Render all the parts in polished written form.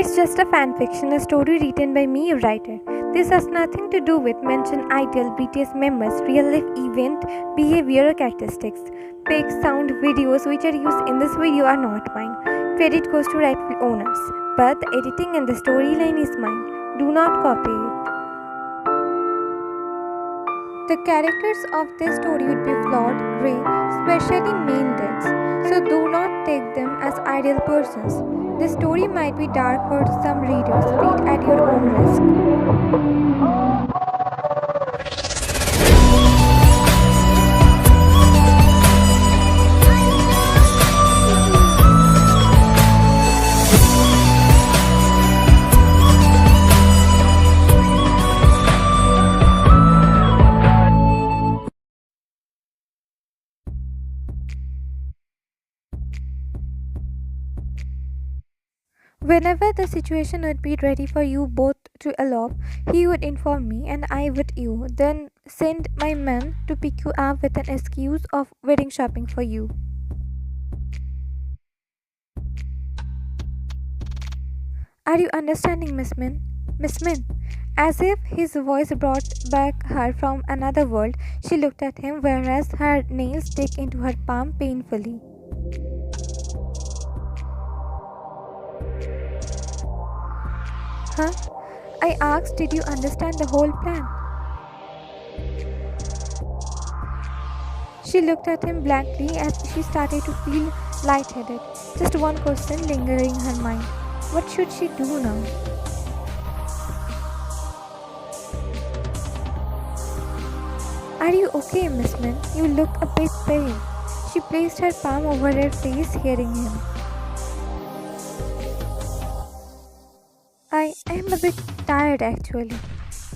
It's just a fanfiction, a story written by me, a writer. This has nothing to do with mentioned ideal BTS members, real life event, behavior or characteristics. Pics, sound, videos which are used in this video are not mine. Credit goes to rightful owners. But the editing and the storyline is mine. Do not copy it. The characters of this story would be flawed, grey, especially main deaths, so do not take them as ideal persons. This story might be dark for some readers. Read at your own risk. Whenever the situation would be ready for you both to elope, he would inform me and I would you, then send my man to pick you up with an excuse of wedding shopping for you. Are you understanding, Miss Min? Miss Min? As if his voice brought back her from another world, she looked at him whereas her nails stick into her palm painfully. Huh? I asked, did you understand the whole plan? She looked at him blankly as she started to feel lightheaded. Just one question lingering in her mind. What should she do now? Are you okay, Miss Min? You look a bit pale. She placed her palm over her face, hearing him. I am a bit tired actually.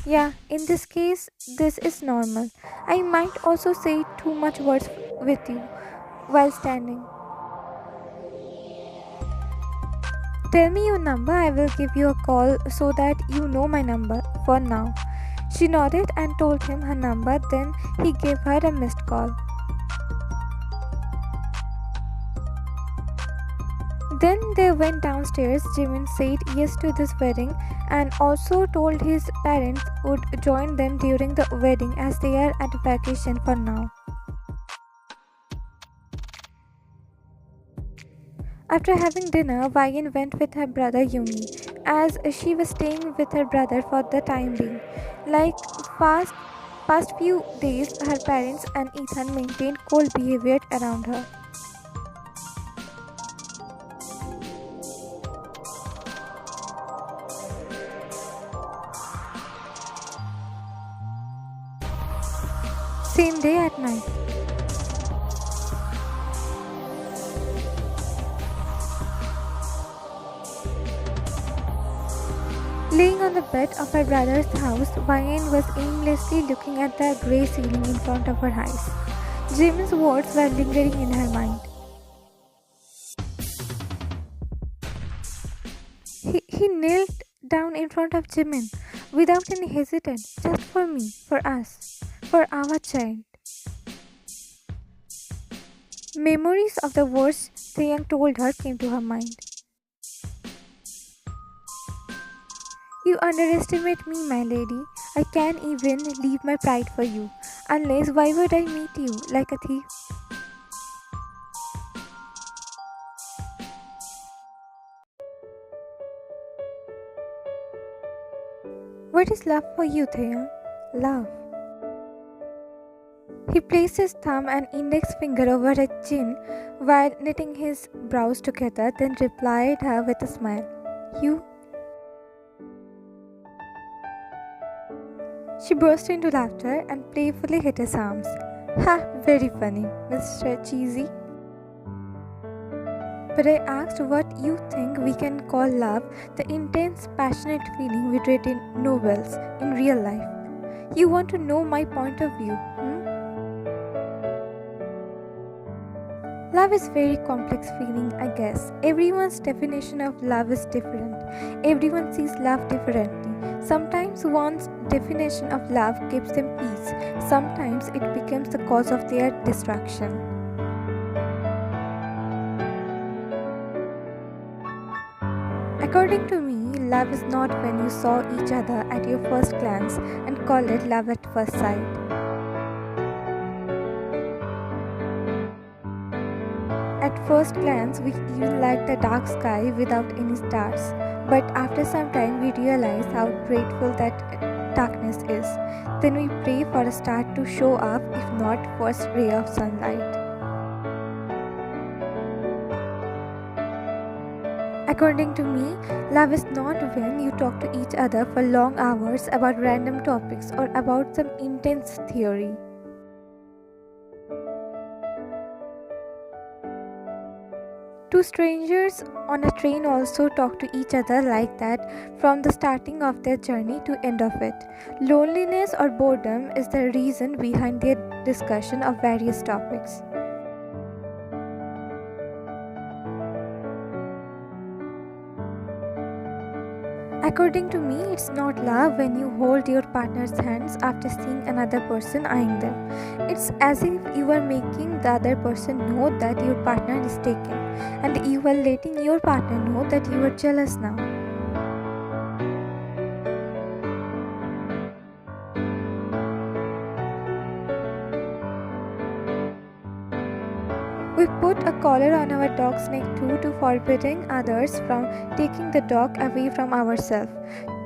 Yeah, in this case, this is normal. I might also say too much words with you while standing. Tell me your number, I will give you a call so that you know my number for now. She nodded and told him her number, then he gave her a missed call. Then they went downstairs. Jimin said yes to this wedding and also told his parents would join them during the wedding as they are at vacation for now. After having dinner, Wayne went with her brother Yumi, as she was staying with her brother for the time being. Like past few days, her parents and Ethan maintained cold behavior around her. Same day at night. Laying on the bed of her brother's house, Wayne was aimlessly looking at the grey ceiling in front of her eyes. Jimin's words were lingering in her mind. He knelt down in front of Jimin without any hesitance, just for me, for us, for our child. Memories of the words Taehyung told her came to her mind. You underestimate me, my lady. I can't even leave my pride for you. Unless, why would I meet you like a thief? What is love for you, Taehyung? Love. He placed his thumb and index finger over her chin while knitting his brows together, then replied her with a smile. You? She burst into laughter and playfully hit his arms. Ha, very funny, Mr. Cheesy. But I asked what you think we can call love, the intense, passionate feeling we read in novels, in real life. You want to know my point of view, Love is very complex feeling, I guess. Everyone's definition of love is different. Everyone sees love differently. Sometimes one's definition of love gives them peace. Sometimes it becomes the cause of their destruction. According to me, love is not when you saw each other at your first glance and called it love at first sight. At first glance, we even like the dark sky without any stars. But after some time, we realize how grateful that darkness is. Then we pray for a star to show up, if not first ray of sunlight. According to me, love is not when you talk to each other for long hours about random topics or about some intense theory. Two strangers on a train also talk to each other like that from the starting of their journey to end of it. Loneliness or boredom is the reason behind their discussion of various topics. According to me, it's not love when you hold your partner's hands after seeing another person eyeing them. It's as if you are making the other person know that your partner is taken, and you are letting your partner know that you are jealous now. We put a collar on our dog's neck too, to forbidding others from taking the dog away from ourselves,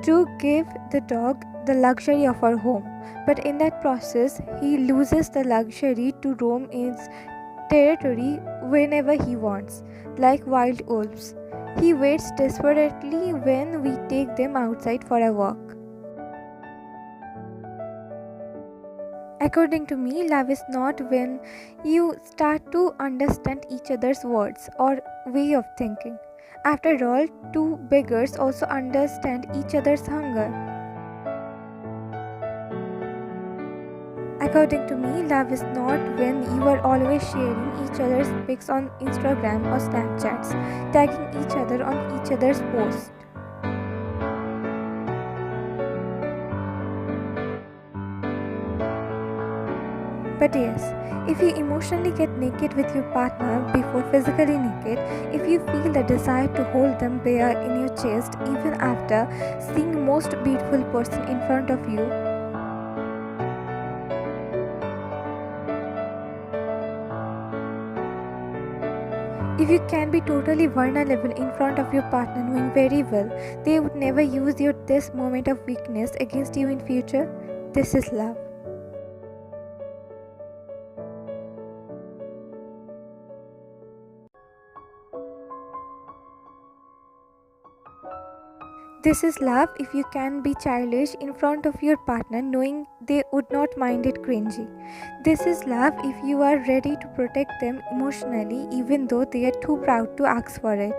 to give the dog the luxury of our home. But in that process, he loses the luxury to roam its territory whenever he wants, like wild wolves. He waits desperately when we take them outside for a walk. According to me, love is not when you start to understand each other's words or way of thinking. After all, two beggars also understand each other's hunger. According to me, love is not when you are always sharing each other's pics on Instagram or Snapchats, tagging each other on each other's posts. But yes, if you emotionally get naked with your partner before physically naked, if you feel the desire to hold them bare in your chest even after seeing the most beautiful person in front of you, if you can be totally vulnerable in front of your partner knowing very well they would never use this moment of weakness against you in future, this is love. This is love if you can be childish in front of your partner knowing they would not mind it cringy. This is love if you are ready to protect them emotionally even though they are too proud to ask for it.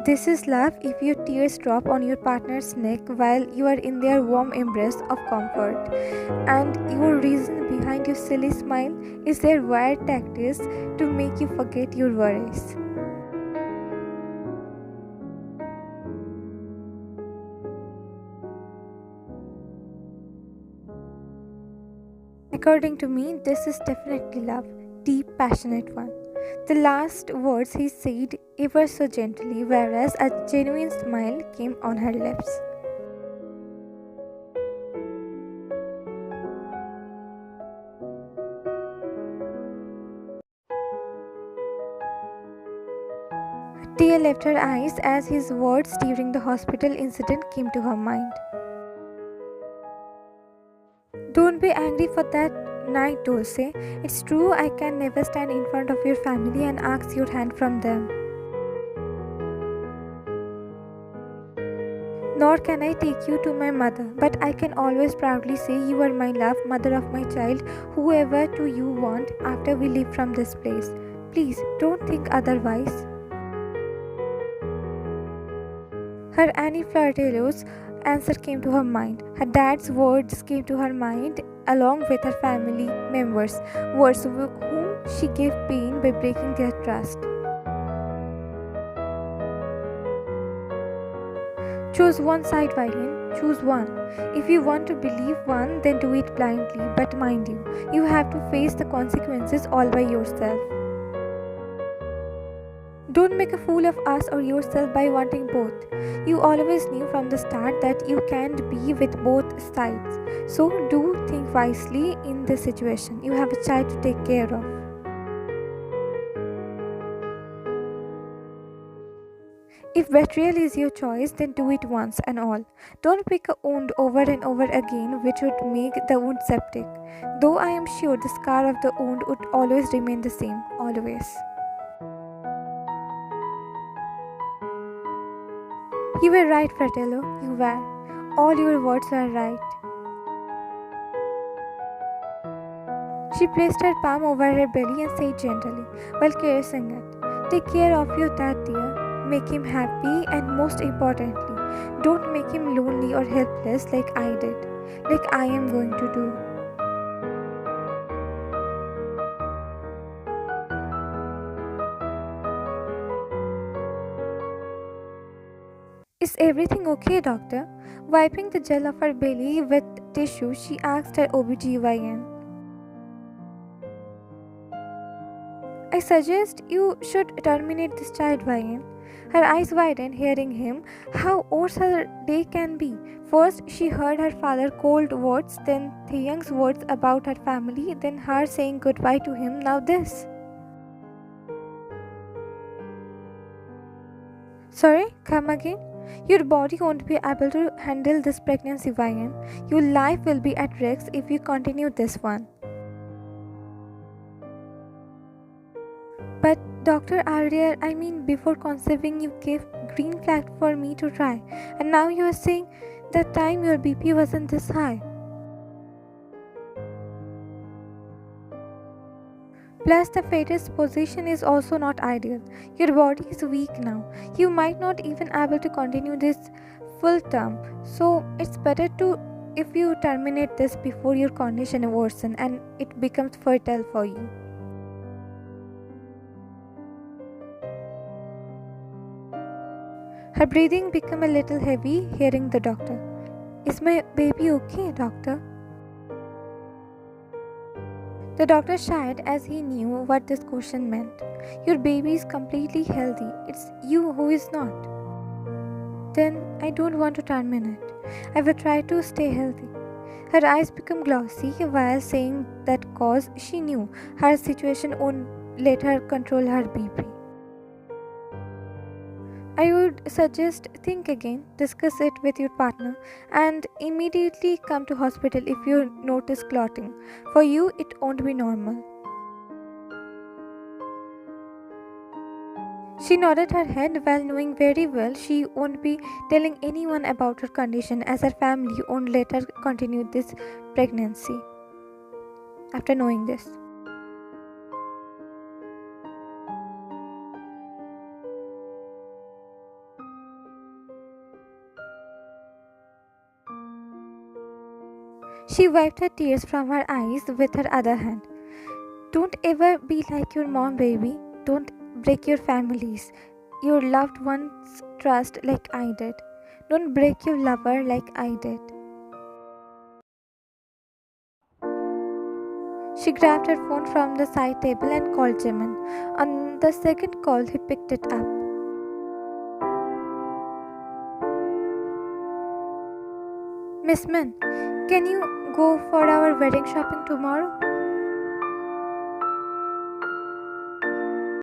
This is love if your tears drop on your partner's neck while you are in their warm embrace of comfort, and your reason behind your silly smile is their weird tactics to make you forget your worries. According to me, this is definitely love, deep, passionate one. The last words he said ever so gently, whereas a genuine smile came on her lips. A tear left her eyes as his words during the hospital incident came to her mind. Don't be angry for that night, Dulce. It's true I can never stand in front of your family and ask your hand from them. Nor can I take you to my mother, but I can always proudly say you are my love, mother of my child, whoever to you want after we leave from this place. Please don't think otherwise. Her Annie Flirtello's answer came to her mind. Her dad's words came to her mind along with her family members, words whom she gave pain by breaking their trust. Choose one side, Violin. Choose one. If you want to believe one, then do it blindly. But mind you, you have to face the consequences all by yourself. Don't make a fool of us or yourself by wanting both. You always knew from the start that you can't be with both sides. So do think wisely in this situation. You have a child to take care of. If betrayal is your choice, then do it once and all. Don't pick a wound over and over again, which would make the wound septic. Though I am sure the scar of the wound would always remain the same, always. You were right, Fratello, you were. All your words were right. She placed her palm over her belly and said gently, while caressing it, "Take care of your dad, dear. Make him happy, and most importantly, don't make him lonely or helpless like I did, like I am going to do." "Is everything okay, doctor?" Wiping the gel of her belly with tissue, she asked her OBGYN. "I suggest you should terminate this child, YN." Her eyes widened, hearing him. How odd her day can be. First, she heard her father's cold words, then Taehyung's words about her family, then her saying goodbye to him, now this. "Sorry, come again?" "Your body won't be able to handle this pregnancy, YN. Your life will be at risk if you continue this one." "But doctor, earlier, before conceiving, you gave green flag for me to try, and now you are saying that time your BP wasn't this high." "Plus, the fetus position is also not ideal. Your body is weak now. You might not even able to continue this full term. So it's better to if you terminate this before your condition worsens and it becomes fertile for you." Her breathing became a little heavy, hearing the doctor. "Is my baby okay, doctor?" The doctor sighed as he knew what this question meant. "Your baby is completely healthy. It's you who is not." "Then I don't want to terminate. I will try to stay healthy." Her eyes became glossy while saying that cause she knew her situation won't let her control her BP. "I would suggest think again, discuss it with your partner, and immediately come to hospital if you notice clotting. For you, it won't be normal." She nodded her head while knowing very well she won't be telling anyone about her condition, as her family won't let her continue this pregnancy. After knowing this, she wiped her tears from her eyes with her other hand. "Don't ever be like your mom, baby. Don't break your families, your loved ones' trust like I did. Don't break your lover like I did." She grabbed her phone from the side table and called Jimin. On the second call, he picked it up. "Miss Min, can you go for our wedding shopping tomorrow?"